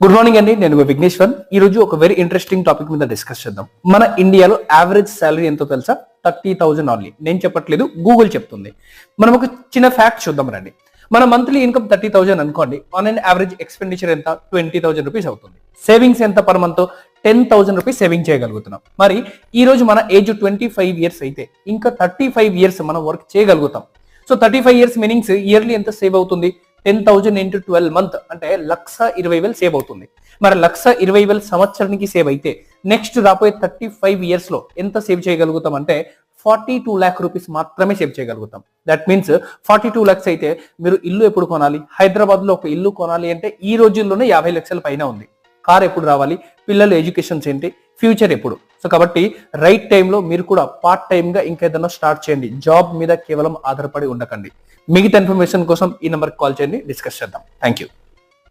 Good morning అండి, నేను విఘ్నేశ్వర్. ఈ రోజు ఒక వెరీ ఇంట్రెస్టింగ్ టాపిక్ మీద డిస్కస్ చేద్దాం. మన ఇండియాలో యావరేజ్ సాలరీ ఎంతో తెలుసా? 30,000 ఓన్లీ. నేను చెప్పట్లేదు, గూగుల్ చెప్తుంది. మనం ఒక చిన్న ఫ్యాక్ట్ చూద్దాం రండి. మన మంత్లీ ఇన్కమ్ 30,000 అనుకోండి. ఆన్ అండ్ యావరేజ్ ఎక్స్పెండిచర్ ఎంత? 20,000 రూపీస్ అవుతుంది. సేవింగ్స్ ఎంత పర్ మంత్? 10,000 రూపీస్ సేవింగ్ చేయగలుగుతున్నాం. మరి ఈ రోజు మన ఏజ్ 25 ఇయర్స్ అయితే ఇంకా 35 ఇయర్స్ మనం వర్క్ చేయగలుగుతాం. సో 35 ఇయర్స్ మీనింగ్స్ ఇయర్లీ ఎంత సేవ్ అవుతుంది? 10,000 into 12 మంత్ అంటే 1,20,000 సేవ్ అవుతుంది. మరి 1,20,000 సంవత్సరానికి సేవ్ అయితే నెక్స్ట్ రాబోయే 35 ఇయర్స్ లో ఎంత సేవ్ చేయగలుగుతాం అంటే 42 lakh రూపీస్ మాత్రమే సేవ్ చేయగలుగుతాం. దట్ మీన్స్ 42 lakhs అయితే మీరు ఇల్లు ఎప్పుడు కొనాలి? హైదరాబాద్ లో ఒక ఇల్లు కొనాలి అంటే ఈ రోజుల్లోనే 50 లక్షల పైన ఉంది. కార్ ఎప్పుడు రావాలి? పిల్లల ఎడ్యుకేషన్స్ ఏంటి? ఫ్యూచర్ ఎప్పుడు? సో కాబట్టి రైట్ టైంలో మీరు కూడా పార్ట్ టైం గా ఇంకేదైనా స్టార్ట్ చేయండి. జాబ్ మీద కేవలం ఆధారపడి ఉండకండి. మిగతా ఇన్ఫర్మేషన్ కోసం ఈ నెంబర్కి కాల్ చేయండి, డిస్కస్ చేద్దాం. Thank you.